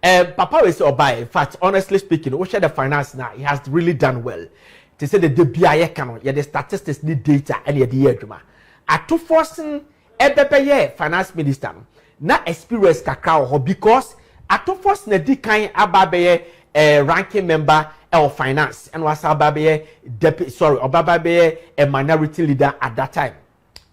Papa will say, in fact, honestly speaking, we share the finance now. He has really done well. To say the Ayeka, the statistics need data and the year. Ato forcing ebebe finance minister na experience kakra ho because ato force na di kan ababe ranking member of finance and was ababe a minority leader at that time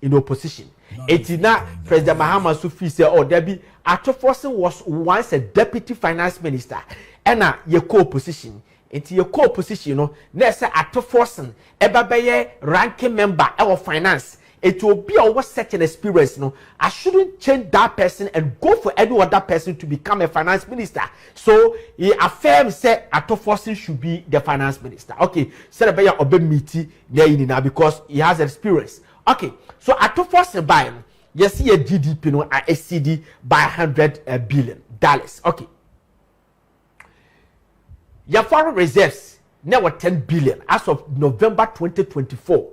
in opposition. Etina President Mahama Sufi said, oh, Debbie, Ato Forcing was once a deputy finance minister and your co-opposition. Into your co-opposition, you know, let's say Ato Forcing, a ranking member of finance. It will be always such an experience, you know. I shouldn't change that person and go for any other person to become a finance minister. So he affirms say Ato Forcing should be the finance minister. Okay, so the beya obe miti now because he has experience. Okay, so Ato Forcing by you see a GDP no a Asiedu by $100 billion. Okay. Your foreign reserves now were 10 billion as of November 2024.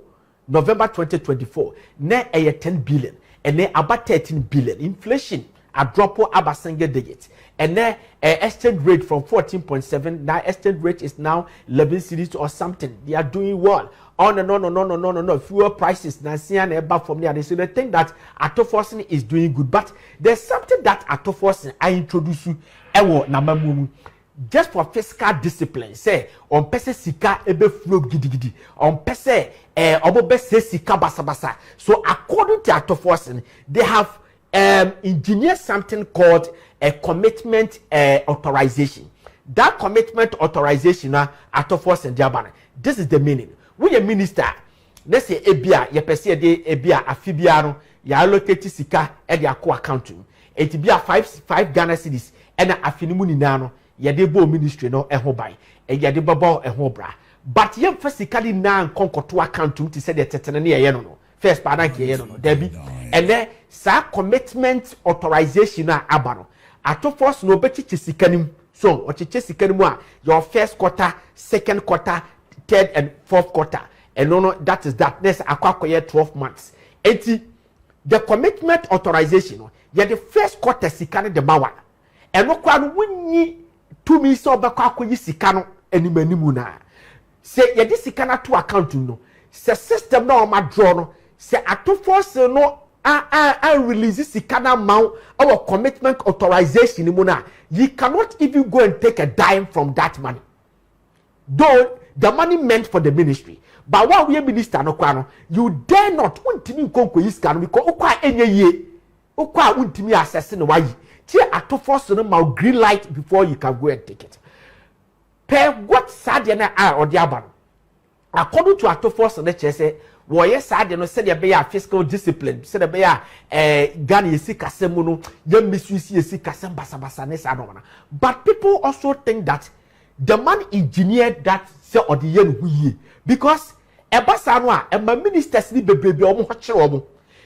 November 2024, ne 10 billion, and ne about 13 billion. Inflation a drop of about single digit, and ne exchange rate from 14.7. Now exchange rate is now 11 cities or something. They are doing well. Oh no. Fuel prices now see an eba from there. So they think that Ato Forcing is doing good, but there's something that Ato Forcing I introduce you. Ewo namamu. Just for fiscal discipline, say on pese sika ebe flow gidi on pese obo bese sika basa. So according to Ato Forcing, they have engineered something called a commitment authorization. That commitment authorization Ato Forcing diabana. This is the meaning. We a minister, let's say ebia ye pese de ebia afibia no ya allocate sika e de akọ account. It be a 5 Ghana cedis and afinimu ni no. Yade bo ministry no eho bai e yade babo eho bra but yem physically na nkonkoto account to say the tetene na ye no first pa na ke ye no debi and then sa commitment authorization na abano Ato Force no bechiche sikanim so ochiche sikanim a your first quarter, second quarter, third and fourth quarter and no that is that next akwakoye 12 months enti the commitment authorization ye the first quarter sikane de mawa and no kwa no wunyi to me so baka akoyi sika no animanimu na se ye di sika na to account no se system na o ma draw no se Ato Force no release sika na amount our commitment authorization mu na you cannot even go and take a dime from that money though the money meant for the ministry but while we minister no kwa no you dare not untimi nkonko sika no because okwa enye ye okwa untimi access no wayi Ato Force no ma green light before you can go and take it. Per what sad na or the aban. According to Ato Force no say woye sad no say there be a fiscal discipline, say there be a Ghana yesi kasemu no, yem misuse yesi kasem basa ne sa no. But people also think that the man engineered that say or the yen huye because e basa no a ma ministers ni bebrebe omo ho kire omo.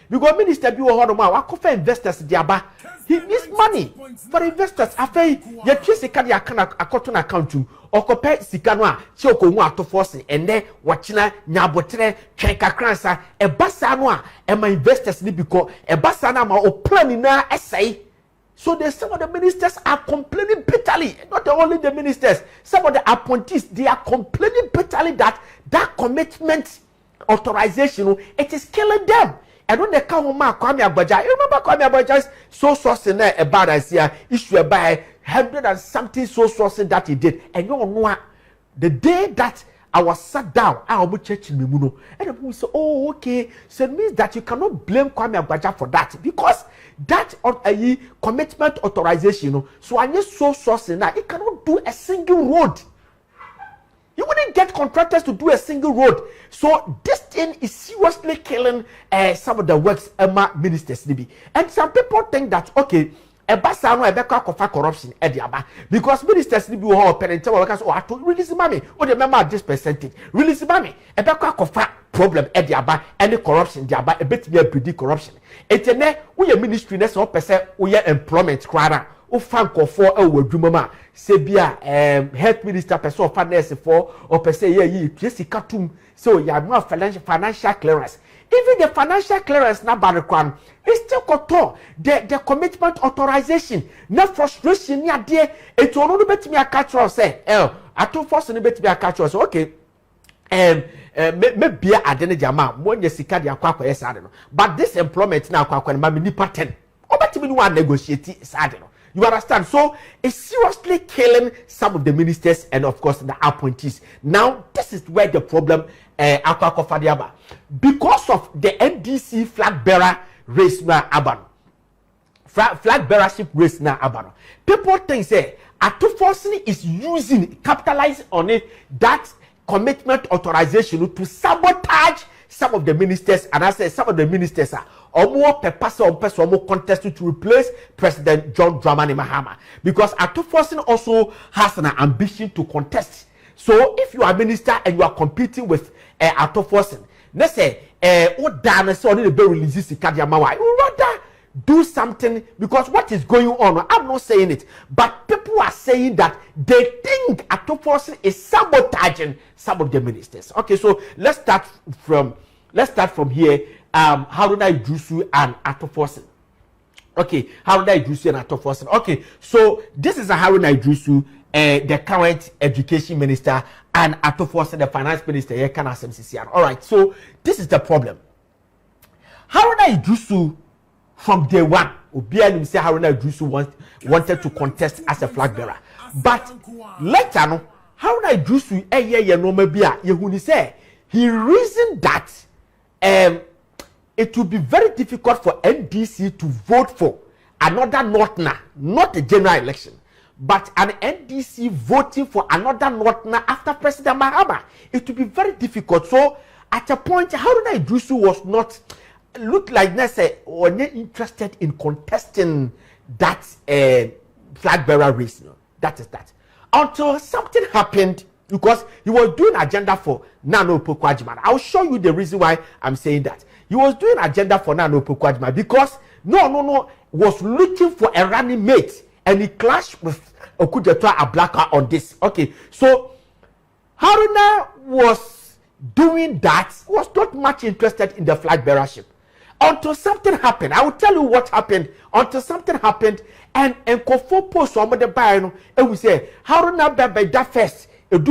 Because minister bi wo ho no ma wa kofa investors di aba. He needs money for investors. After you choose sika de akoto na account or compare sika no a che okohu Ato Forcing and then watchina nyabotre twen kakransa e basa no a e ma investors ni because e basa na ma o plan na essay. So there's some of the ministers are complaining bitterly. Not only the ministers, some of the appointees they are complaining bitterly that commitment authorization it is killing them. And when they come home, Kwame Agbaja, you remember Kwame Agbaja's so sourcing there about us here, issue by 100 and something so sourcing that he did. And you know the day that I was sat down, I was church in Mimuno, and the people say, oh, okay. So it means that you cannot blame Kwame Agbaja for that because that commitment authorization, you know, so I need so sourcing that it cannot do a single road. You wouldn't get contractors to do a single road. So this thing is seriously killing some of the works Emma ministers. And some people think that, okay, corruption because ministers need to hold parents oh I to release money or the member this percentage release money problem any corruption a bit be predict corruption etene we ministry na so person we employment kwara o fanko for wadwuma se bia health minister person of finance for or person ye sika tum so ya no financial clearance even the financial clearance na barekwan is still koto the commitment authorization na frustration ni ade eto ono no betimi aka kiro say ato force no betimi aka kiro say okay me bia ade ne jama mo nya sika de akwa yes no but this employment na akwa ma me nipa 10 obetimi ni wan negotiate sade no. You understand? So it's seriously killing some of the ministers and of course the appointees. Now this is where the problem because of the NDC flag bearer race na aban. Flag bearership race na aban. People think say Atufosini is capitalizing on it that commitment authorization to sabotage some of the ministers, and I say some of the ministers are more contest to replace President John Dramani Mahama, because Atufosini also has an ambition to contest. So if you are a minister and you are competing with Atufosini, let's say what done so only the bill releases the Kadiamawa, you rather do something, because what is going on, I'm not saying it, but people are saying that they think Atufosini is sabotaging some of the ministers. Okay, so let's start from here. Haruna Idrisu and Atufosini. Okay, Haruna Idrisu and Atufosini. Okay, so this is a Haruna Idrisu, the current education minister, and Atufosini, the finance minister. All right, so this is the problem. Haruna Idrisu, from day one, Obianim say Haruna Idrisu wanted to contest as a flag bearer, but later no, Haruna Idrisu he reasoned that it would be very difficult for NDC to vote for another Northerner, not a general election, but an NDC voting for another Northerner after President Mahama. It would be very difficult. So at a point, Haruna Idrisu was not looked like or not interested in contesting that flag bearer race. No, that is that. Until something happened, because he was doing agenda for Nana Opoku-Agyeman. I'll show you the reason why I'm saying that. He was doing agenda for Nana Opoku-Agyeman because was looking for a running mate, and he clashed with Okujetua Ablaka on this. Okay, so Haruna was doing that, was not much interested in the flag bearership until something happened. I will tell you what happened until something happened, and Kofo post on the bio, and we say Haruna by that first. Then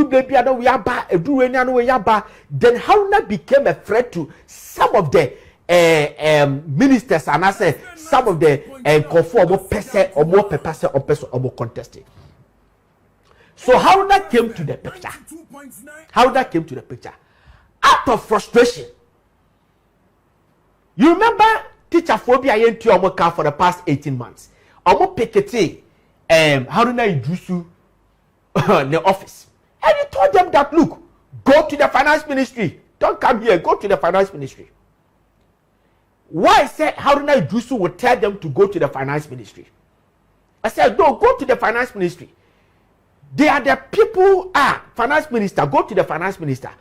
Haruna became a threat to some of the ministers, and I say some of the contesting. So Haruna came to the picture. Haruna came to the picture out of frustration. You remember teacher phobia yentu for the past 18 months. Omo piketi Haruna Idrisu the office. And he told them that, look, go to the finance ministry. Don't come here, go to the finance ministry. Why I said Haruna Idrisu would tell them to go to the finance ministry? I said, no, go to the finance ministry. They are the people, finance minister, go to the finance minister.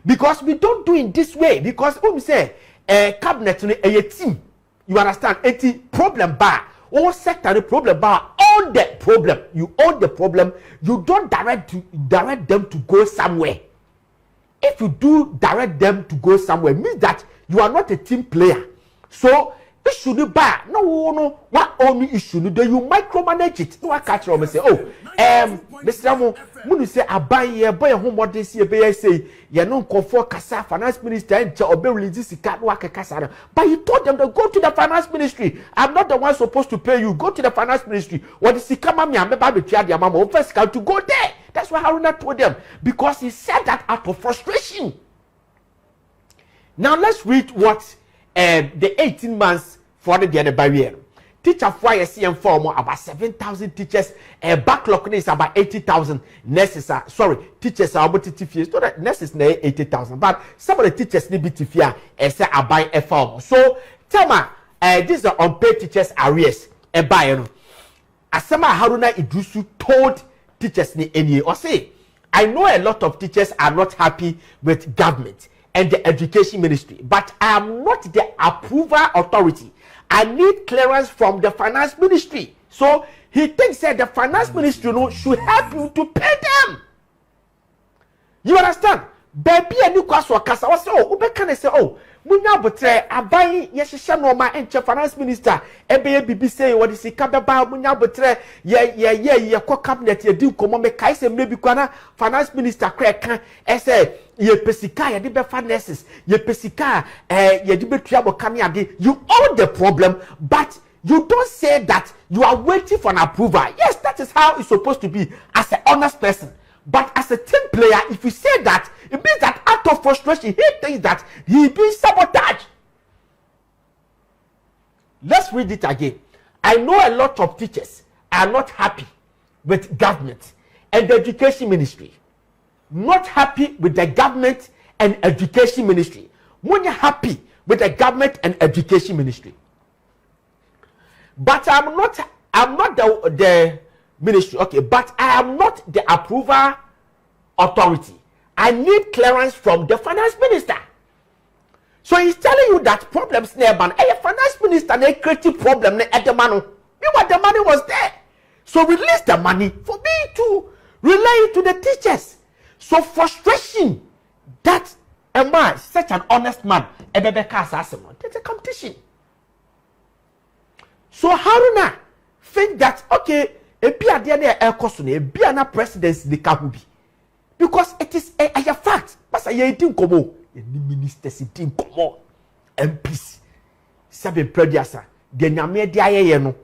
Because we don't do it this way. Because when we say, cabinet, a team, you understand, a problem bar. All sector problem, but all the problem, you own the problem, you don't direct them to go somewhere. If you do direct them to go somewhere, means that you are not a team player. So it shouldn't buy. No, what only issue do you micromanage it? No, I catch you and say, oh, Mr. Amo, when you say I buy a boy home what they say, you know, for Kasa finance minister and obey release card work a Kasa. But you told them to go to the finance ministry. I'm not the one supposed to pay you. Go to the finance ministry. What is he come on me? I'm about to tell your mama first to go there. That's why Haruna told them, because he said that out of frustration. Now let's read what the 18 months for the other barrier. Teacher for CM form about 7,000 teachers. Backlog is about 80,000 nurses. Teachers are about to fear. So that nurses need 80,000, but some of the teachers need to fear. Say I buy a form. So tell me, these are unpaid teachers arrears. Buy. Asama Haruna Idrisu told teachers ni any or say, I know a lot of teachers are not happy with government and the education ministry, but I am not the approval authority. I need clearance from the finance ministry. So he thinks that the finance ministry should help you to pay them. You understand? baby and you kwaso kasa was oh ubeka say oh munya botre aban ye hihye no ma enche finance minister ebe bibi say what is kabeba munya botre ye ko cabinet ye di komo me kai se mre bi kwana finance minister kreka say ye pesika ye di be finances ye pesika ye di be tuabo kame ade. You own the problem, but you don't say that you are waiting for an approval. Yes, that is how it's supposed to be as an honest person. But as a team player, if you say that, it means that out of frustration, he thinks that he being sabotaged. Let's read it again. I know a lot of teachers are not happy with government and the education ministry. Not happy with the government and education ministry. When you're happy with the government and education ministry. But I'm not the ministry, okay, but I am not the approval authority. I need clearance from the finance minister. So he's telling you that problems nearby. A finance minister they created problem at the money. But the money was there. So release the money for me to relay it to the teachers. So frustration that a man, such an honest man, there's a competition. So Haruna think that okay, a Biana presidency the Kahubi. Because it is a fact. But I didn't come on. The ministers didn't come on. MPs. Sabe Prediasa. The Nyame Diaye no.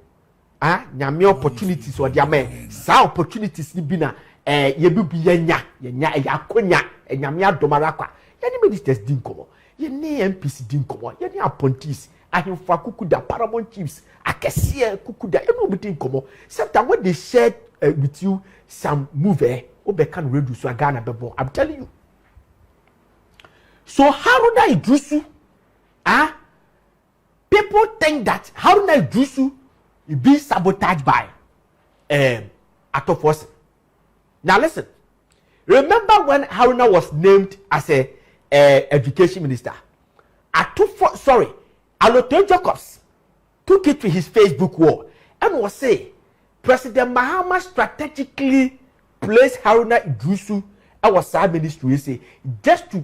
Nyame opportunities or Diame. Sa opportunities ni bina. Yebu yenya. Yenya yakonya. Nyame domarakwa. Yeni ministers didn't come on. Yeni MPs didn't come on. Yeni appointees. Ahimfa kukuda paramount chiefs. Akesie kukuda. Yeni didn't come on. Sometimes when they shared with you some movie. Can reduce Ghana bebo. I'm telling you. So Haruna Idrisu, people think that Haruna Idrisu is being sabotaged by Ato Force. Now listen. Remember when Haruna was named as a education minister? Alote Jacobs took it to his Facebook wall and was saying President Mahama strategically place Haruna Idrisu our side ministry say just to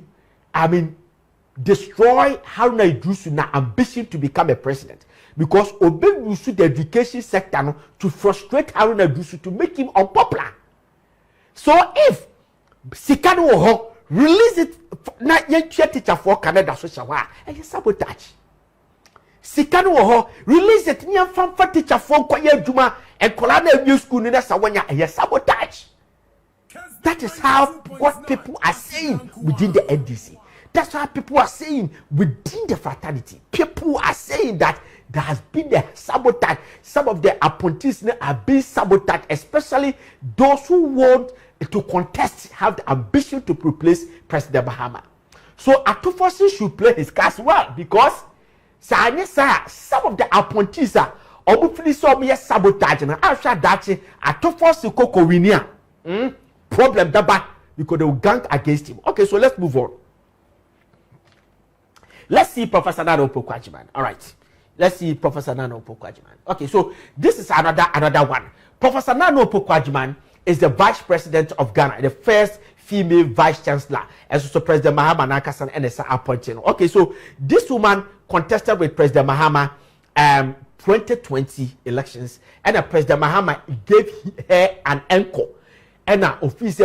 destroy Haruna Idrisu na ambition to become a president because Obe use the education sector no, to frustrate Haruna Idrisu to make him unpopular. So if Sikano ho release it na yen teacher for Canada so shawa and sabotage. Sikano ho release it nyan famfa teacher for kwa adwuma and kola na new school na sawanya and sabotage. That is how what people are saying within the NDC. That's how people are saying within the fraternity. People are saying that there has been a sabotage. Some of the appointees are being sabotaged, especially those who want to contest, have the ambition to replace President Mahama. So Atufosi should play his cards well because some of the appointees are obviously sabotage. And after that, Atufosi Koko Winia. Problem daba because they will gang against him. Okay, so let's move on. Let's see Professor Nana Opoku-Agyeman. All right, let's see Professor Nana Opoku-Agyeman. Okay, so this is another one. Professor Nana Opoku-Agyeman is the vice president of Ghana, the first female vice chancellor, and so President Mahama Nankasan NSA appointed. Okay, so this woman contested with President Mahama 2020 elections, and President Mahama gave her an encore. And now, office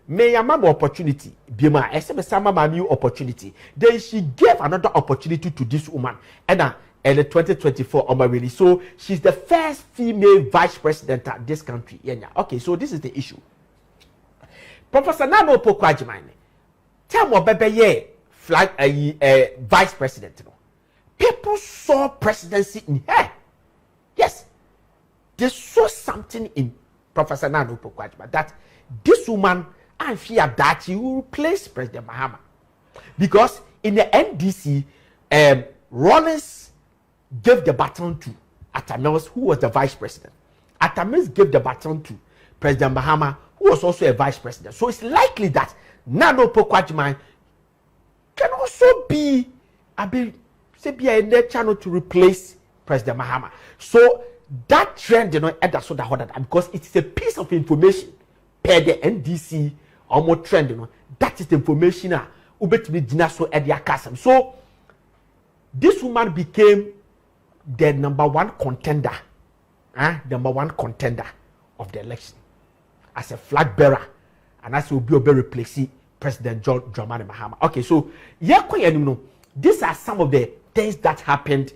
may a mama opportunity, Bima, SMS mama new opportunity. Then she gave another opportunity to this woman. And now, in the 2024 Omawili. So she's the first female vice president at this country. Yeah. Okay, so this is the issue. Professor Nana Opoku-Agyeman, tell me baby flag vice president. People saw presidency in her. Yes, they saw something in Professor Nana Opoku-Agyeman that this woman and fear that she will replace President Mahama. Because in the NDC, Rollins gave the baton to Atamils, who was the vice president. Atamils gave the baton to President Mahama, who was also a vice president. So it's likely that Nana Opoku-Agyeman can also be a net channel to replace President Mahama. So that trend, because it is a piece of information per the NDC almost trend, you know. That is the information ubetimi dina so edia kasam. So this woman became the number one contender, number one contender of the election as a flag bearer, and as will be replacing President John Dramani Mahama. Okay, so these are some of the things that happened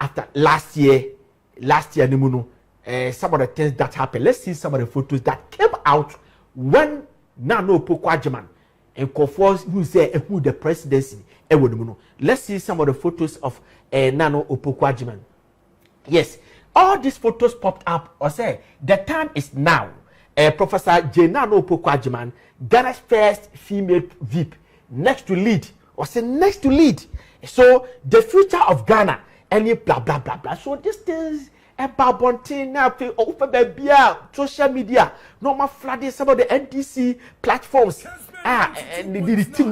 after last year. Some of the things that happened. Let's see some of the photos that came out when Nana Opoku-Agyeman and Kofor who say who the presidency. Let's see some of the photos of Nana Opoku-Agyeman. Yes, all these photos popped up. Or say the time is now. Professor Nana Opoku-Agyeman, Ghana's first female VIP, next to lead. Or say next to lead. So the future of Ghana, any blah blah blah blah. So these things about Bontin now, social media, normal flooding some of the NDC platforms. And the team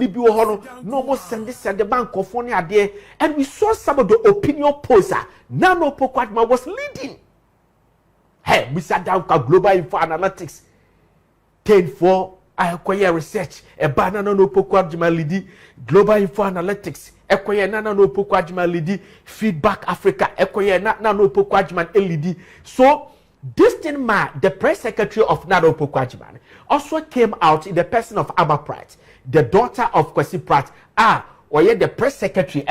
no more send the bank of phone there. And we saw some of the opinion polls. Nana Opoku-Agyeman was leading. Hey, we sat down with Global Info Analytics. 10-4, Ayeka research. Nana Opoku-Agyeman leading. Global Info Analytics. Nana Opoku-Agyeman leading. Feedback Africa. Nana Opoku-Agyeman leading. So this thing, the press secretary of Nana Opoku-Agyeman also came out in the person of Abba Pratt, the daughter of Kwesi Pratt. Or the press secretary,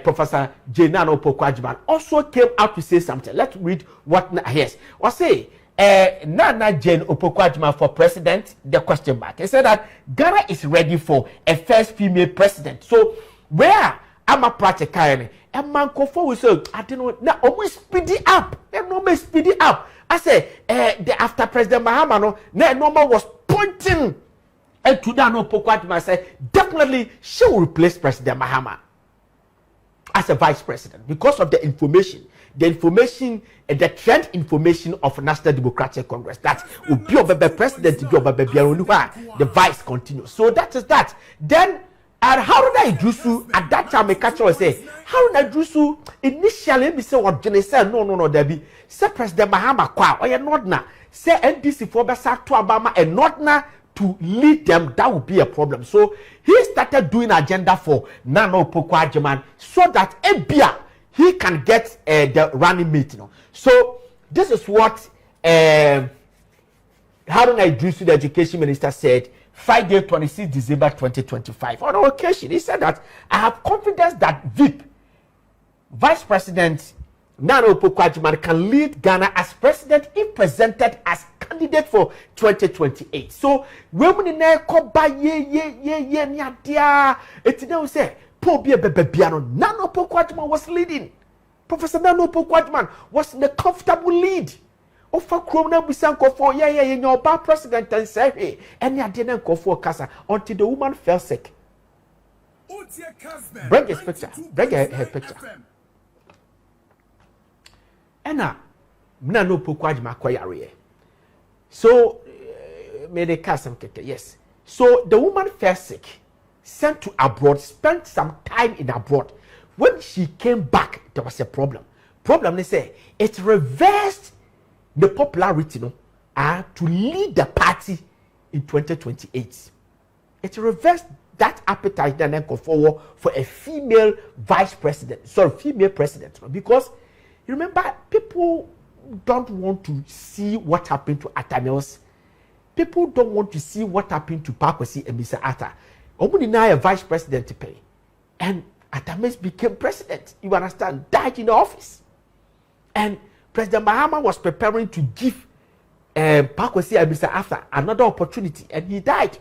Professor Nana Opoku-Agyeman, also came out to say something. Let's read what yes. Or say Nana Jane Opoku-Agyeman for president, the question mark. He said that Ghana is ready for a first female president. So where Abba Pratt carrying a man Kofor will say, I don't know, now almost speedy up. No speedy up. I say after President Mahama, no normal was pointing. And to Nana Opoku-Agyeman said, definitely she will replace President Mahama as a vice president because of the information, the trend information of National Democratic Congress that will be the president, the vice continues. So that is that. Then, Haruna Iddrisu at that time, a catcher will say, Haruna Iddrisu initially, me say what Jenny said, no, Debbie, say President Mahama, or you're not now, say NDC for Bessa to Obama and not now. To lead them, that would be a problem. So he started doing agenda for Nana Opoku-Agyeman so that Ebia he can get the running mate. So this is what Haruna Iddrisu, the education minister, said Friday, 26 December 2025. On occasion, he said that I have confidence that Vice President Nana Opoku-Agyeman can lead Ghana as president if presented as candidate for 2028. So when we say Nana Opoku-Agyeman was leading. Professor Nana Opoku-Agyeman was in the comfortable lead. Ofa krona busanko for your bad president and say hey any adena for kasa until the woman fell sick. Bring his picture. Bring her picture. Nana Opoku-Agyeman kwayare. So may they cast some kete. Yes. So the woman fell sick, sent to abroad, spent some time in abroad. When she came back, there was a problem. Problem they say it reversed the popularity to lead the party in 2028. It reversed that appetite and then go forward for a female vice president, female president, because you remember people don't want to see what happened to Atamils. People don't want to see what happened to Pakwesi and Mr. Atta. Omunina a vice president to pay, and Atamils became president. You understand? Died in the office, and President Mahama was preparing to give Pakwesi and Mr. Atta another opportunity, and he died.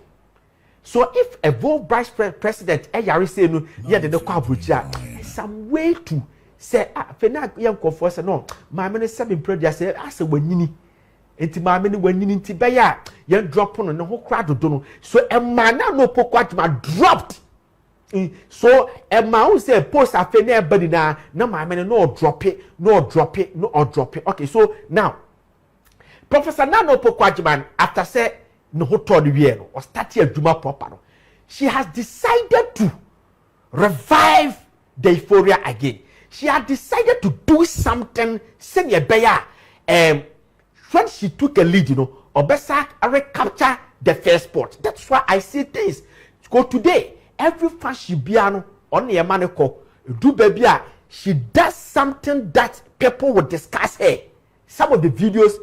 So if a vice president, some way to say, young Kofor say no, my minister been project say, I say when you enti maame ni wani nti be ya ye drop on no ho kra dodo. So a man na no Opoku-Agyeman dropped. So a man who say post afe na everybody na maame no drop it. Okay, so now Professor Nana Opoku-Agyeman after say no ho to the wie no or start adwuma proper no, she has decided to revive the euphoria again. She had decided to do something senior beya when she took a lead, Obesa recapture the first spot. That's why I say things. Go today, every fan she be on the maniko, do baby, she does something that people will discuss her. Some of the videos,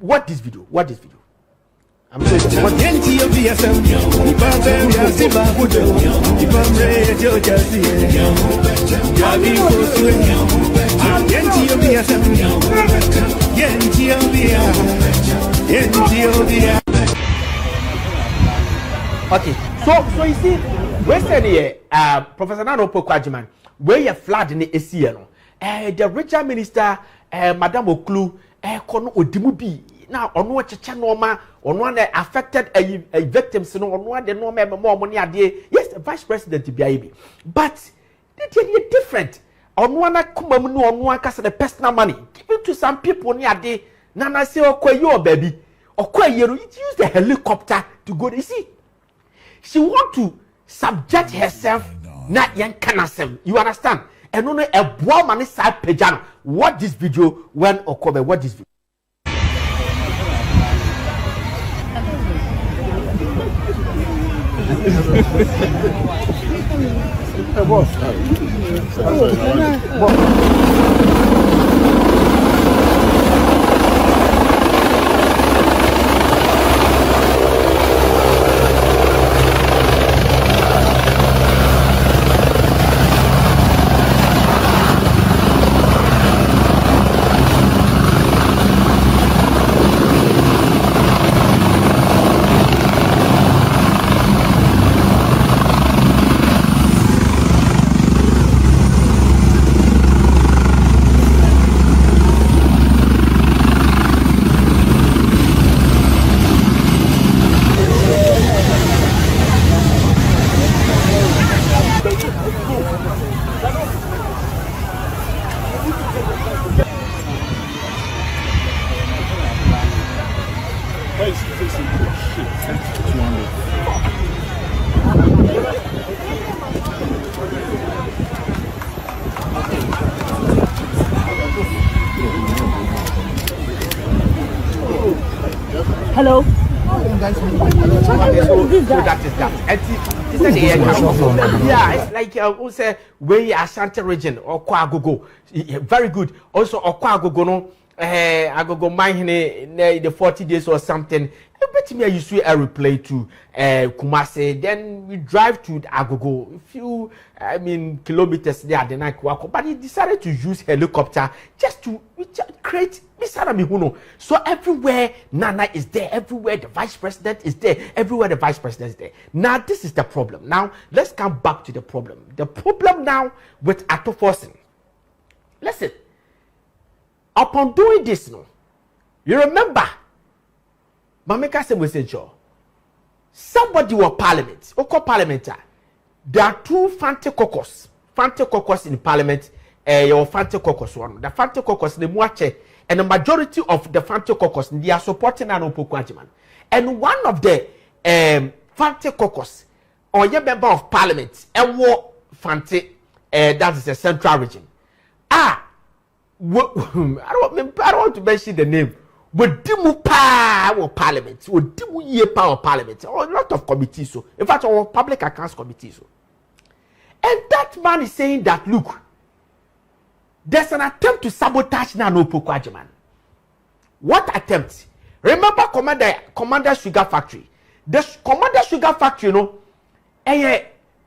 what this video? I'm saying okay, so you see, we say Professor Nana Opoku-Agyeman, where you flood in the ACN, the regional minister, Madame Oklu, kono odimubi. Now, on what Chanoma, on one affected a victims, on one the no more money a day. Yes, the vice president to be but they're different. On one kumamu on one cast the personal money given to some people near day. Nana say, okay, your baby, okay, you use the helicopter to go. You see, she want to subject herself, not young canasem. You understand? And only a boy man side pejano. What this video when occur? What this video? Hello. Yeah, it's like who say we Ashanti region or Kwagogo. Very good. Also Okwagogo no Agogo mine the 40 days or something. I bet me I used to replay to Kumasi. Then we drive to Agogo. A few kilometers there the night walk. But he decided to use helicopter just to create so everywhere Nana is there, everywhere the vice president is there, everywhere the vice president is there. Now this is the problem. Now let's come back to the problem. The problem now with Ato forcing. Listen, upon doing this, you remember, Mameka said we said, somebody was parliament, parliamentar. There are two Fante caucus in parliament. Your Fante caucus one. The Fante caucus the Muache. And the majority of the Fante caucus, they are supporting Nana Opoku-Agyeman. And one of the Fante caucus, or your member of parliament, Ewo Fante, that is the central region. I don't want to mention the name. But Dimu power parliament, or Dimu ye power parliament, or a lot of committees. So, in fact, our public accounts committees. So. And that man is saying that, look, there's an attempt to sabotage Nana Opoku-Agyeman. What attempt? Remember Commander Sugar Factory. The Commander Sugar Factory,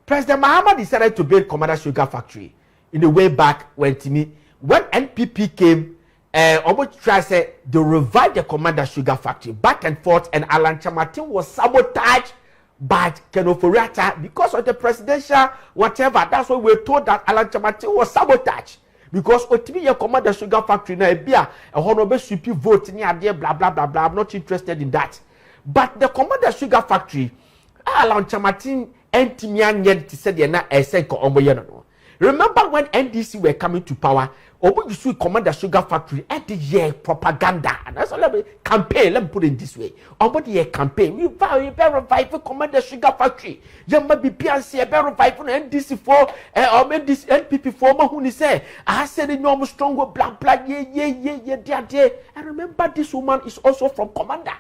President Mahama decided to build Commander Sugar Factory in the way back when NPP came, almost tried to say they revived the Commander Sugar Factory back and forth, and Alan Chamatin was sabotaged by Kenoforiata because of the presidential whatever. That's why we're told that Alan Chamatin was sabotaged. Because Otimi your Commander Sugar Factory na ebia a honorable sweepy vote ni ade blah blah blah blah. I'm not interested in that. But the Commander Sugar Factory, Alan Chamatin entimi anye to say the na esenko omoye no. Remember when NDC were coming to power, Obu you Commander Sugar Factory at the year propaganda. And that's all campaign, let me put it this way. Obu the year campaign, we better revive Commander Sugar Factory. You might be PNC, better revive NDC for or this NPP former who say, I said in normal strong blah blah yeah. I remember this woman is also from Commander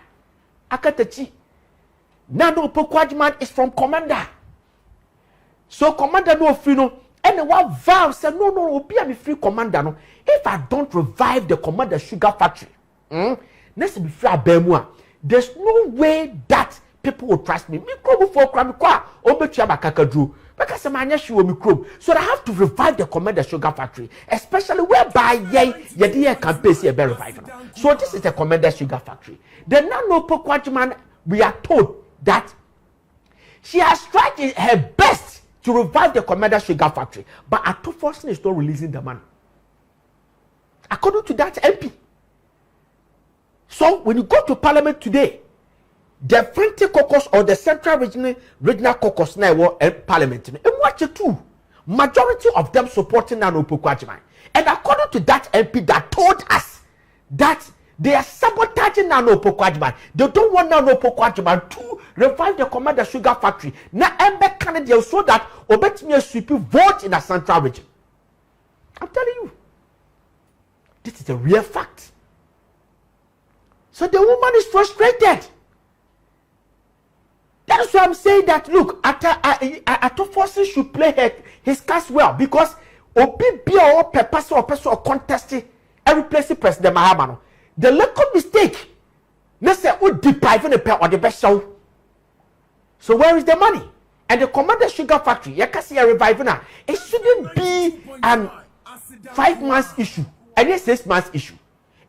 Akatechi. Nana Opoku is from commander. So commander no free no. And one vow said no be a free commander no. If I don't revive the commander sugar factory, let's be free abemua. There's no way that people will trust me. Microbe for crime kwa obetua kakadru. Because I'm anya shi microbe. So I have to revive the commander sugar factory, especially whereby ye campaign see a better revival. So this is the commander sugar factory. The Nana Opoku we are told that she has tried her best to revive the commander sugar factory, but Ato Forson is not releasing the money. According to that MP. So when you go to parliament today, the Frontier Caucus or the Central Regional Caucus now parliament, and watch it too. Majority of them supporting Nana Opoku. And according to that MP that told us that they are sabotaging Nana Opoku. They don't want Nana Opoku to revive the commander sugar factory. Now, Embe Canada so that Obetime sweep vote in the Central region. I'm telling you, this is a real fact. So the woman is frustrated. That's why I'm saying that. Look, Ato Forson should play his cards well, because Obi Bia or person or contesting every place President Mahama. The local mistake, let's say, would deprive the pair or the best show. So where is the money? And the commander sugar factory, you can see a revival now. It shouldn't be an 5 months issue, and a 6 months issue.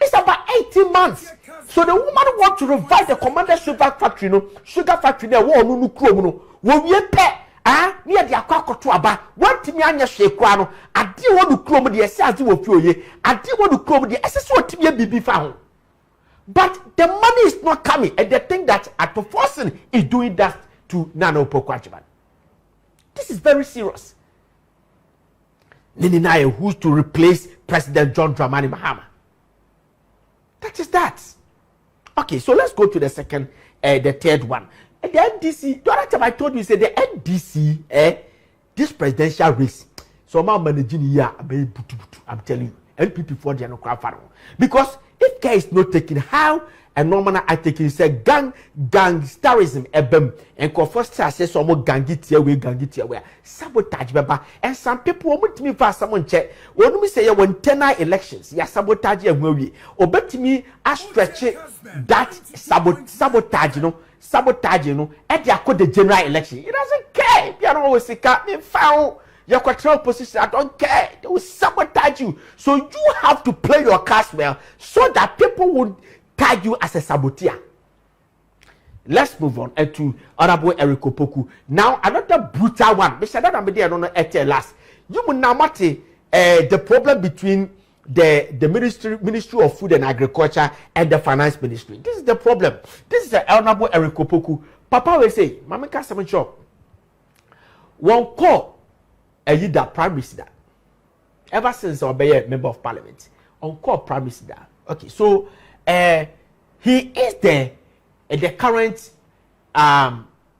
It's about 18 months. So the woman wants to revive the commander sugar factory. No sugar factory there. Wo no krom no. Wo wie pe near the akwakoto aba. Want me anya hwekwa no. Ade wo no krom de ese ade wo fi oye. Ade wo no krom de ese so timi bibi fa ho. But the money is not coming, and they think that Ato Forson is doing that to Nana Opoku. This is very serious. Nini who's to replace President John Dramani Mahama? That is that. Okay, so let's go to the third one. And the NDC, the other time I told you, say the NDC, this presidential race. So I'm managing here, I'm telling you, NPP for the crowd. Because if care is not taken, how a normal I take it, say gangsterism, and first say some more gangitia where sabotage, baba, and some people want me for someone check. When we say when 10 elections, ya sabotage and worry, or bet me I stretch it that sabotage, and they are the general election. It doesn't care. You know, always say, can't be found. Your control position, I don't care. They will sabotage you. So you have to play your cards well so that people will tag you as a saboteur. Let's move on to Honorable Ayeka Opoku. Now, another brutal one. Mr. Dadamede, I don't know at last. You will now mate the problem between the Ministry of Food and Agriculture and the Finance Ministry. This is the problem. This is the Honorable Ayeka Opoku. Papa will say, Mama Kasama Shop. One call. Ayida Prime Minister. Ever since I be a member of Parliament, on call Prime Minister. Okay, so he is the current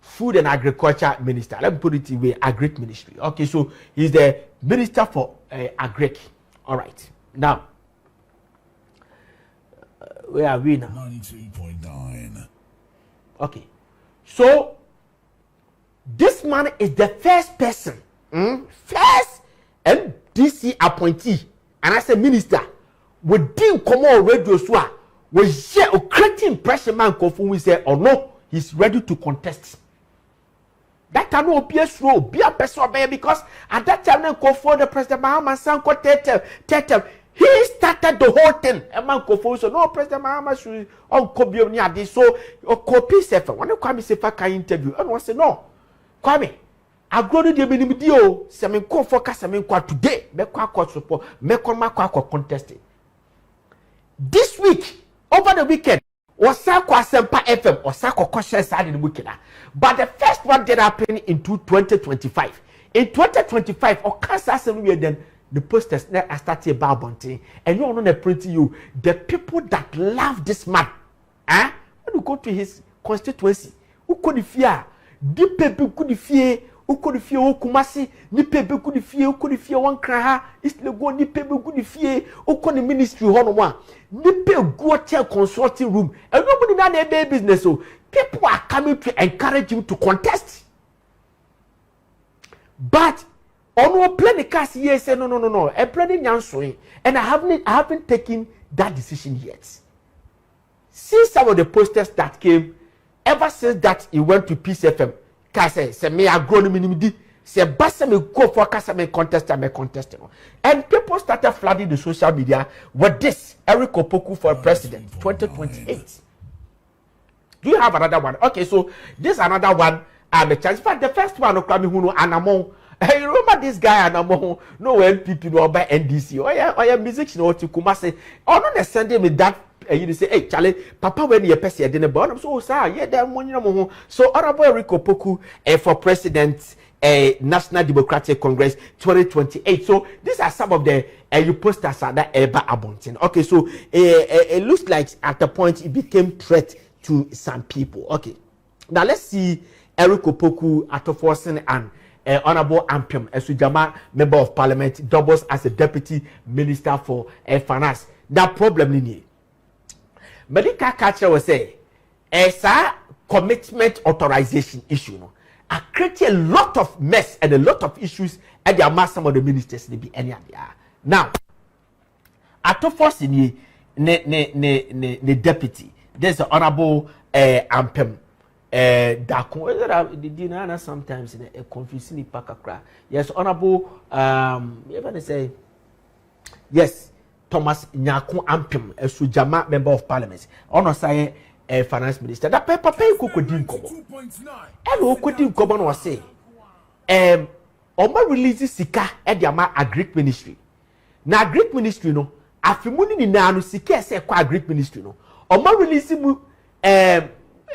Food and Agriculture Minister. Let me put it in way, Agric Ministry. Okay, so he's the Minister for Agric. All right, now where are we now? 92.9. Okay, so this man is the first person. First MDC appointee and as a minister within common radio so we share a create impression man confirm we say or no he's ready to contest. That can no be slow be a person because at that time for the President Mahama Sanko Tetem he started the whole thing. A man confirm so no President Mahama should on Kobe near this so copy sefer when you come say can interview and one say no Kwame I go to the minimum semen call for Casamin today, make court support, make contested. This week, over the weekend, was Sako Sempa FM or Sako Kosher side in the weekend. But the first one did happen in 2025. In 2025, or Kansas then the posters started about bunting, and you know the printing you the people that love this man. When you go to his constituency, who could fear? The people could fear. Uko fie okumasi ni pebe ku di fie wan kraha islego ni pebe ku di fie uko ni ministry ho no mo a ni pe go hotel consulting room and nobody na dey business o pe people are coming to encourage him to contest. But on plenty cast yes say no. A plenty nyansoi, and I haven't taken that decision yet. See some of the posters that came ever since that he went to Peace FM. Say me agronomy say basa me go for kasa me contest. And people started flooding the social media with this Eric Opoku for president 2028. Do you have another one? Okay, so this is another one. The chance. But the first one, Anamon. You remember this guy Anamon? No NPP, no by NDC. Oh yeah, musician or to Kumasi. Oh no, they send him with that. You say, hey, Charlie, Papa, when you pay your dinner, but I'm so sorry. Yeah, that one. So, Honorable Eric Opoku for president, National Democratic Congress 2028. So, these are some of the you posters that ever abundant. Okay, so it looks like at the point it became threat to some people. Okay, now let's see Eric Opoku Atoforsen and Honorable Ampium Esujama, Member of Parliament, doubles as a Deputy Minister for Finance. That problem in here. Medical culture will say, a commitment authorization issue. No, I created a lot of mess and a lot of issues, and there are some of the ministers they be any idea. Now, at the first in the deputy, there's the Honorable Ampem. Naana sometimes in a confusing pakakra. Yes, Honorable even say yes. Thomas Nyaku Ampim, a Sujama Member of Parliament, on say a finance minister. That paper pay Kukodin Kobo. Hello, Kukodin Kobo was say, Oma releases Sika at Yama a Greek ministry. Now, Greek ministry, no, after money in Nanu Sika, say, qua Greek ministry, no. Oma releasing a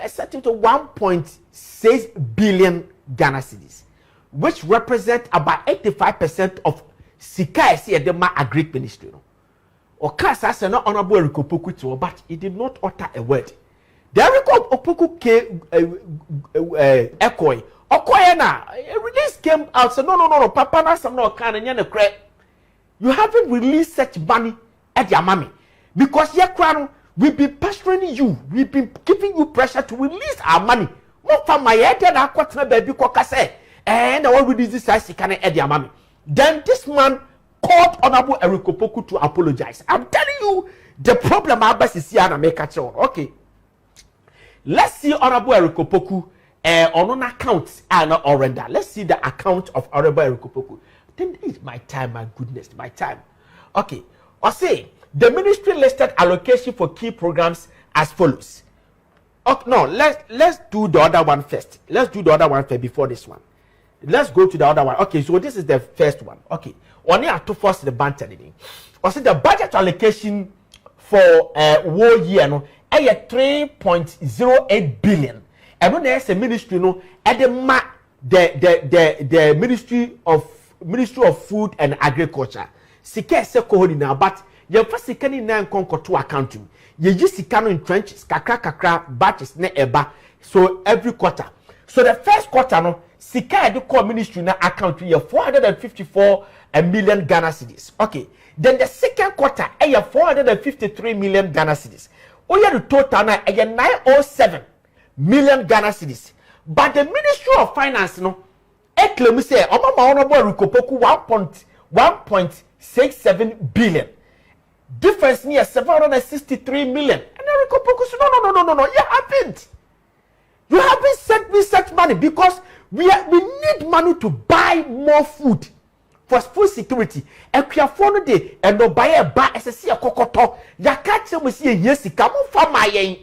certain to 1.6 billion Ghana cedis, which represent about 85% of Sika, say, at the Greek ministry, no. Okasa said not Honorable Eric Opoku to, but he did not utter a word. The Eric Opoku came echoing. Okoyena, a release came out, said, no, Papa, that's not kind of credit. You haven't released such money at your mommy. Because your crown, we've been pestering you, we've been giving you pressure to release our money. What from my head and I got my baby cockase, and I will release this size can at your mommy. Then this man called Honorable Eric Opoku to apologize. I'm telling you, the problem is here and make a choice. Okay. Let's see Honorable Eric Opoku on an account and or render. Let's see the account of Honorable Eric Opoku. Then it's my time, my goodness, my time. Okay. I say the ministry listed allocation for key programs as follows. Okay, no, let's do the other one first. Let's do the other one first before this one. Let's go to the other one. Okay, so this is the first one. Okay. Only have to force the banter. I said the budget allocation for war year no 3.08 billion. And when there's a ministry no at the Ministry of Food and Agriculture. Sika se kohoni na but ye fa sika ni na nkonkoto accounting. Ye ji sika no in trenches kakra batches na eba. So every quarter. So the first quarter no sika the core ministry na account ye 454 million Ghana cedis. Okay. Then the second quarter, 453 million Ghana cedis. Oh, yeah, the total now 907 million Ghana cedis. But the Ministry of Finance, no, claim say, Honorable Eric Opoku 1.67 billion. Difference near 763 million. And Eric Opoku said, no, you haven't sent me such money because we need money to buy more food. For food security, and we are for day and no buy a bar as a sea cocoto. Ya catch them with see yes, come from my yen.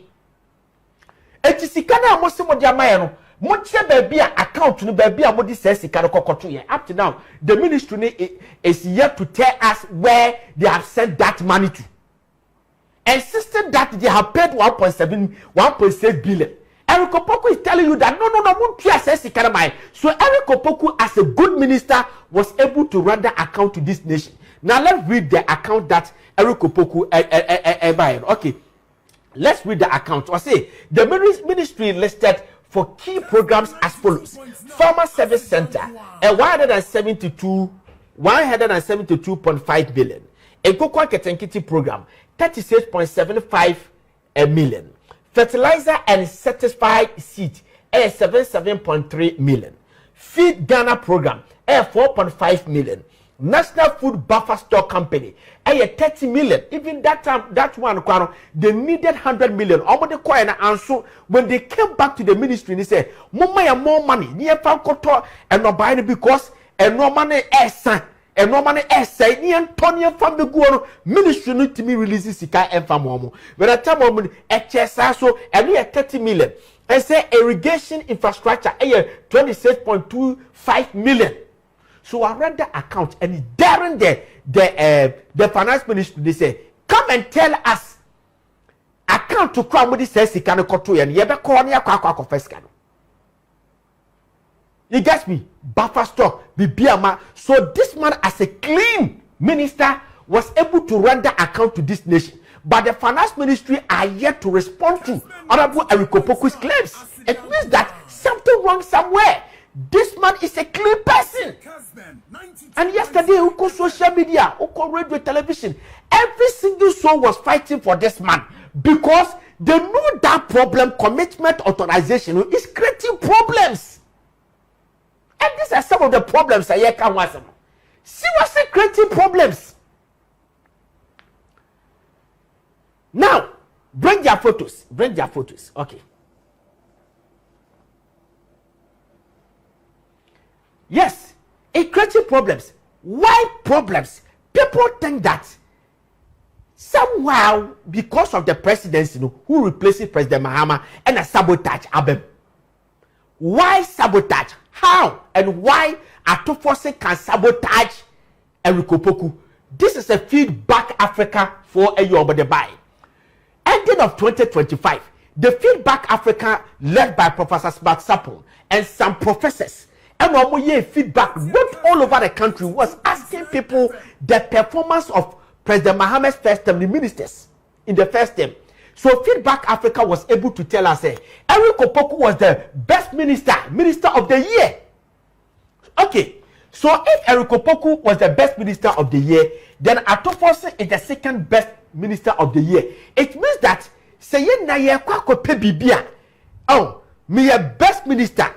And to see can almost some of your man. Much baby account to the baby a modi says cocoto. Up to now, the ministry is yet to tell us where they have sent that money to. Insisting that they have paid 1.6 billion. Eric Opoku is telling you that no, so Eric Opoku, as a good minister, was able to render account to this nation. Now let's read the account that Eric Opoku okay, let's read the account. I say the ministry listed for key programs as follows: Farmer Service Center, 172.5 billion. A Kokwa Ketenkiti program, 36.75 million. Fertilizer and certified seed 77.3 million. Feed Ghana program 4.5 million. National Food Buffer Store Company 30 million. Even that time, that one, they needed 100 million. And so when they came back to the ministry, they said, "Mama, more money. Near Falcoto and no buying because and no money son and no money say near Tony from the Guano ministry need to me releases Sika and Famomo. When I tell mom HSA and we 30 million. And say irrigation infrastructure 26.25 million. So I read the account and during the finance ministry they say, come and tell us account to come with this says he can go to and you ever call me a first. You guess me? Buffer stock, Bibiama. So this man as a clean minister was able to render account to this nation. But the finance ministry are yet to respond to Honorable Ayeka Poku's claims. It means that something wrong somewhere. This man is a clean person. And yesterday, who called social media, who called radio, television, every single soul was fighting for this man because they know that problem, commitment authorization, is creating problems. And these are some of the problems Ayeka was. Seriously creating problems. Now, bring their photos. Bring their photos. Okay. Yes, it creates problems. Why problems? People think that somehow, because of the presidency, who replaces President Mahama and a sabotage Abem. Why sabotage? How and why Atofose can sabotage Ayeka Poku? This is a feedback Africa for a Yoruba. Ending of 2025, the Feedback Africa, led by Professor Sbat Sapon and some professors, and feedback not all over the country, was asking people the performance of President Mahama's first term, the ministers in the first term. So Feedback Africa was able to tell us, Ayeka Poku was the best minister of the year. Okay, so if Ayeka Poku was the best minister of the year, then Atofose is the second best minister of the year. It means that say na ye kwako pe bibia. Oh, me a best minister.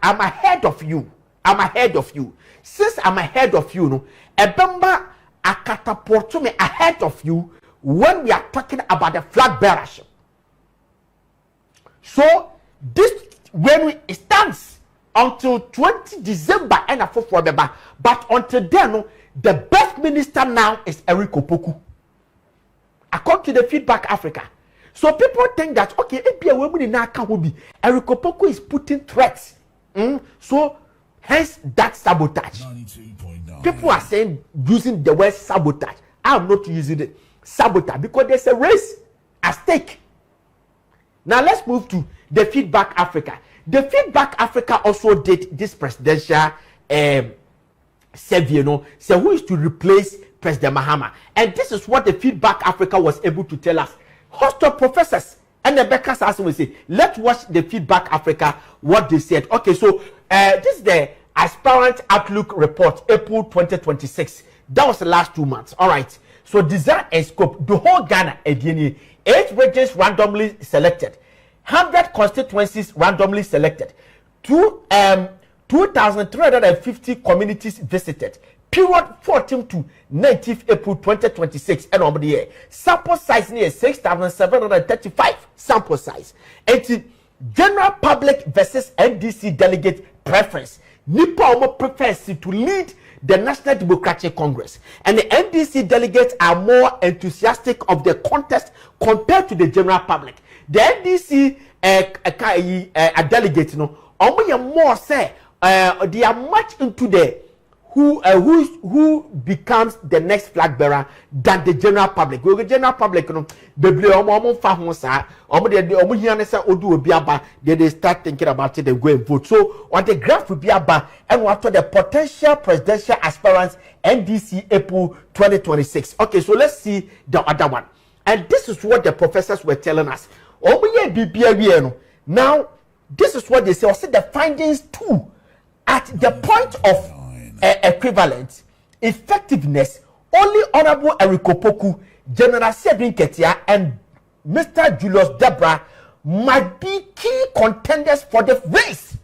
I'm ahead of you. I'm ahead of you. Since I'm ahead of you, ebemba akataporto me ahead of you when we are talking about the flag bearership. So this when it stands until 20 December and a for beba. But until then, the best minister now is Ayeka Poku. According to the Feedback Africa. So people think that, okay, if a woman in Naka will be, Ayeka Poku is putting threats. So, hence that sabotage. 92.9. People are saying, using the word sabotage. I'm not using it. Sabotage, because there's a race at stake. Now, let's move to the Feedback Africa. The Feedback Africa also did this presidential survey, so who is to replace President Mahama. And this is what the Feedback Africa was able to tell us. Hostel professors and the Beckers will say, let's watch the Feedback Africa, what they said. Okay, so this is the Aspirant Outlook Report, April 2026. That was the last 2 months. All right. So design and scope, the whole Ghana, 8 regions randomly selected, 100 constituencies randomly selected, 2,350 communities visited. Period 14 to 19th April 2026 and over the year. Sample size near 6,735 sample size. And general public versus NDC delegate preference. Nipa Omo prefers to lead the National Democratic Congress. And the NDC delegates are more enthusiastic of the contest compared to the general public. The NDC delegates, more say they are much into the who becomes the next flag bearer than the general public. The general public, they start thinking about it, they go and vote. So on the graph will be about and what are the potential presidential aspirants NDC April 2026. Okay, so let's see the other one. And this is what the professors were telling us. Now, this is what they say. I said the findings too at the point of equivalent effectiveness, only Honorable Ayeka Poku, General Asiedu Nketia, and Mr. Julius Debra might be key contenders for the race.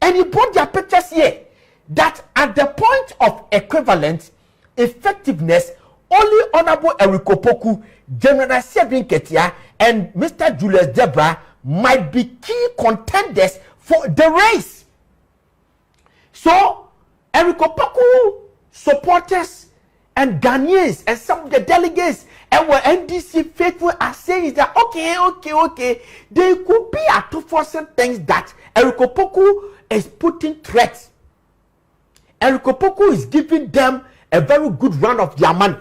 And he brought their pictures here that at the point of equivalent effectiveness, only Honorable Ayeka Opoku, General Asiedu Nketia, and Mr. Julius Debra might be key contenders for the race. So, Ayeka Opoku supporters and Ghanaians and some of the delegates and were NDC faithful are saying that okay, they could be at two forcing things that Ayeka Opoku is putting threats. Ayeka Opoku is giving them a very good run of their money.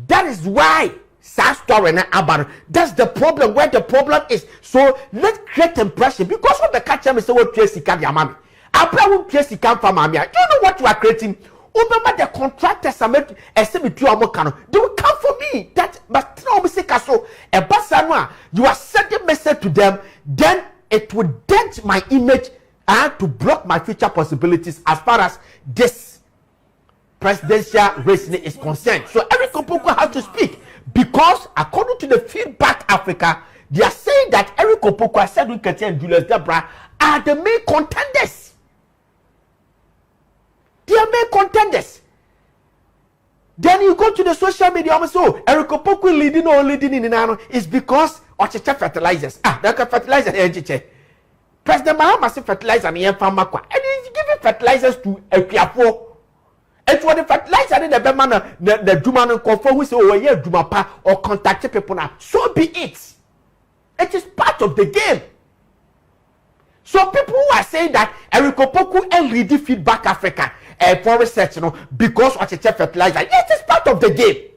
That is why that's the problem, where the problem is. So let's create impression because of the catcher me say what Tracy can your mommy. I won't Tracy can for mommy. Do you know what you are creating? Remember the contractors are made they will come for me. That but no say so a basanwa you are sending message to them, then it would dent my image and to block my future possibilities as far as this presidential race is concerned. So Ayeka Opoku has to speak because according to the Feedback Africa, they are saying that Ayeka Opoku, Asiedu Nketia, and Julius Debra are the main contenders. They are main contenders. Then you go to the social media and say, oh, Ayeka Opoku leading or leading in Naana is because of fertilizers. The fertilizer. President Mahama said fertilizer and he's giving fertilizers to Equiafo. It was the fertilizer in the Bemana, the Duman Confo who say, oh, yeah, Dumapa or contact people now. So be it. It is part of the game. So people who are saying that Ayeka Opoku and leading Feedback Africa for research, because of the fertilizer, yes, it's part of the game.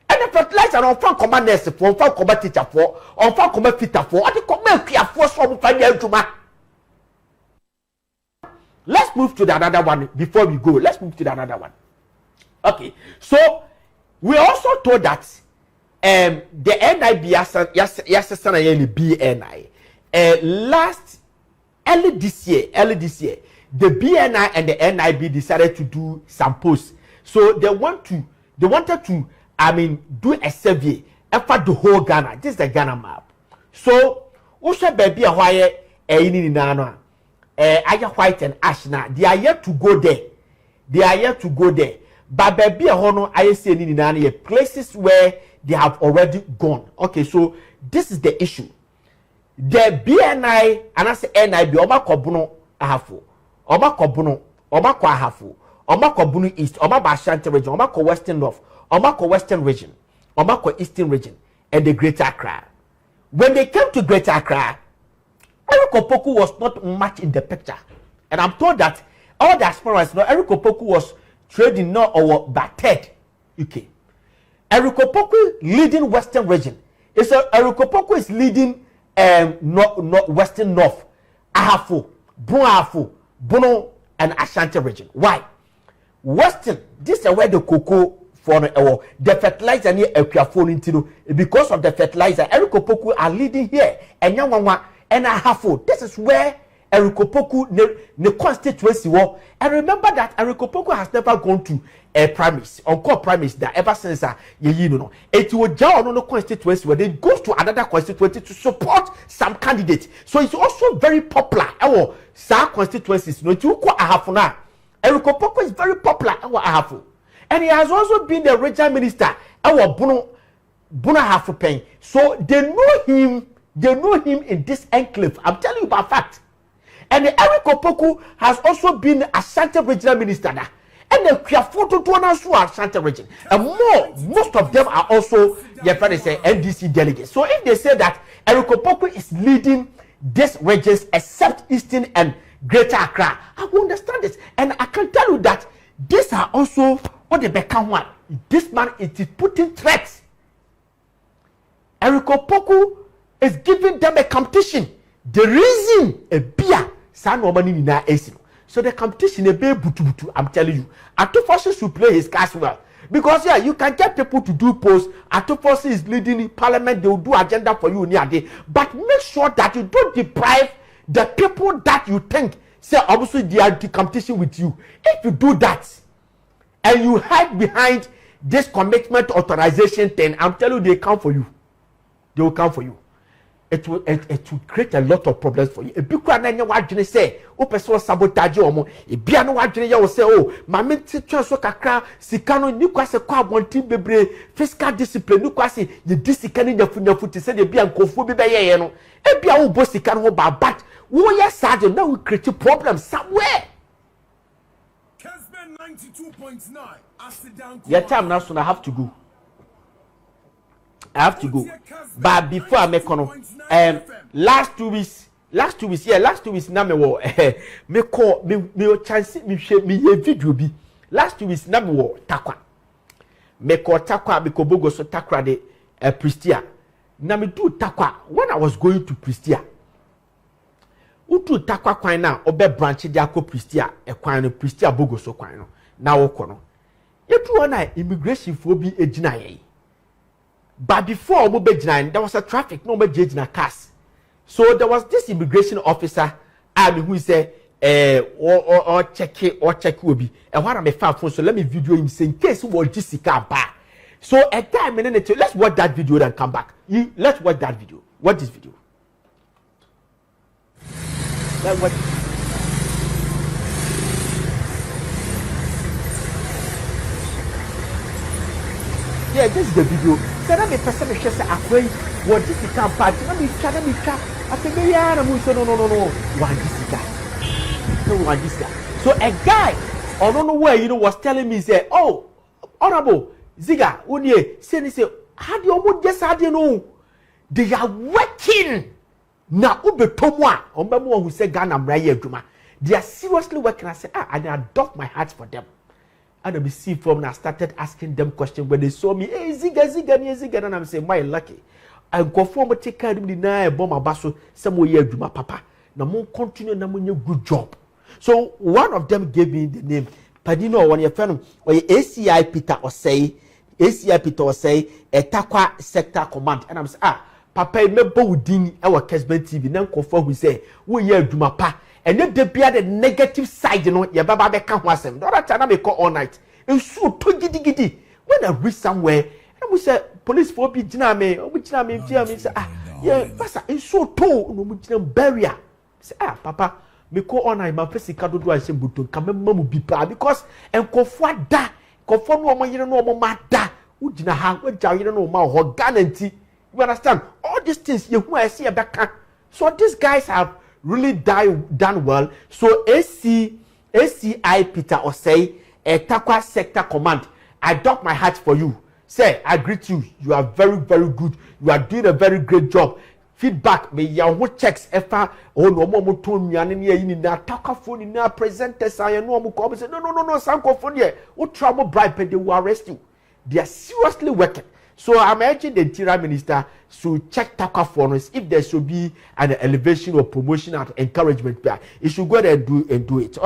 And the fertilizer on fan command nurse for, on fan command teacher for, on fan command fitter for, on the command care for some financial Juma. Let's move to the another one before we go. Let's move to the another one. Okay, so we also told that the NIB BNI early this year, the BNI and the NIB decided to do some posts. So they wanted to do a survey for the whole Ghana. This is the Ghana map. So also baby why in Naana. White and ash now. They are yet to go there. But baby hono I say in places where they have already gone. Okay, so this is the issue. The BNI and I say NIB Oma Kobuno Ahafu. Oma Kobuno Ahafu. Oma Kobuno East, Oma Ashanti region, Oma Ko Western North, Oma Ko Western region, Oma Ko Eastern region, and the Greater Accra. When they came to Greater Accra, Ayeka Opoku was not much in the picture. And I'm told that all the aspirants, Ayeka Opoku was trading now or battered UK. Ayeka Opoku leading Western region. It's Ayeka Opoku is leading Western North, Ahafo, Bono, and Ashanti region. Why? Western, this is where the cocoa for the fertilizer near Equiafo into because of the fertilizer. Ayeka Opoku are leading here, and Yangwa. And Ahafo, this is where Ayeka Opoku the constituency was. And remember that Ayeka Opoku has never gone to a premise, on-call premise that ever since it will join on the constituency where they go to another constituency to support some candidate. So it's also very popular. Some constituencies, it will call Ahafo now. Ayeka Opoku is very popular. Ahafo, and he has also been the regional minister. Bono Ahafo Pen. So they know him. They know him in this enclave. I'm telling you by fact. And the Ayeka Opoku has also been Ashanti regional minister now. And the Kiafoto to Ashanti region. And most of them are also NDC delegates. So if they say that Ayeka Opoku is leading these regions except Eastern and Greater Accra, I will understand this. And I can tell you that these are also what they become one. This man is putting threats. Ayeka Opoku is giving them a competition. The reason a beer san woman in Esino. So the competition a be butu. I'm telling you. Ato Forces should play his cards well. Because you can get people to do posts. Ato Forces is leading in parliament, they will do agenda for you near day. But make sure that you don't deprive the people that you think say obviously they are the competition with you. If you do that and you hide behind this commitment authorization thing, I'm telling you they come for you. They will come for you. it will create a lot of problems for you. A big one and you say, oh, person sabotage or a piano watching you say, oh, my mental transfer kakra, Sikano, new class a car, one team bebre, fiscal discipline, new class, the discipline in your foot to say the beer cofobi by yano. A beer will boss the can hold by but warrior sergeant now will create a problem somewhere. 92.9. Your time now, so I have to go. I have to go. But before I make on last 2 weeks, now me wo me call me chance me share me video bi. Last 2 weeks now me wo takwa. Me call takwa because bogo so takwa de Pristia. Na me do takwa when I was going to Pristia. Utu takwa kwan na obe branch de akọ Pristia e kwan no Pristia bogo so kwan no. Na wo kono. Yetu na immigration for bi ejina ye. But before there was a traffic, no more cars. So there was this immigration officer, who said, or check will be. And what I'm a fan phone, so let me video him saying, in case you want Jessica back. So a time minute, let's watch that video and come back. Let's watch that video. Watch this video. Let's watch. Yeah, this is the video. So let me person me say afraid what this is can part. Let me try. I say me ya na mu say no. One this guy. No one this guy. So a guy I don't know where was telling me say, "Oh, honorable Ziga, unye say how do you just how do you know they are working na ubetomo a ombemo who say Ghana mraye adwuma. They are seriously working. I say and I adopt my heart for them. And I see from and I started asking them questions when they saw me. Hey, Ziga, and I'm saying, why lucky? I go for me take care of the na bomb abaso somewhere here do my papa. Now more continue na more good job. So one of them gave me the name. Padino when you friend or ACI Peter or say Etakwa Sector Command. And I'm saying, papa me bowding our Kesben TV. Nan confirm who say we here do my papa. And if they be the negative side, your baba be can't was them. Don't time me call all night. It's so giddy. When I reach somewhere, and we say police for be jiname, or which name say yeah, pastor, it's so tall, no much barrier. Say papa, me call all night. My face is cado do I say button. Come mamu be pa because and confront da, confront no man you know more da. Ujina ha, what you know more or guarantee. You understand? All these things you who I see a back. So these guys have really done well. So ACI Peter or say Takwa Sector Command. I dock my heart for you. Say I greet you. You are very good. You are doing a very great job. Feedback me ya who checks efa oh no mo ton nwane ne yi ni na Takwa phone na presenters I no mo come say no sanko phone here. Who trouble bribe they will arrest you. They are seriously working. So I'm urging the Interior Minister to check Takwa phones if there should be an elevation or promotion or encouragement there. It should go there and do it. Okay.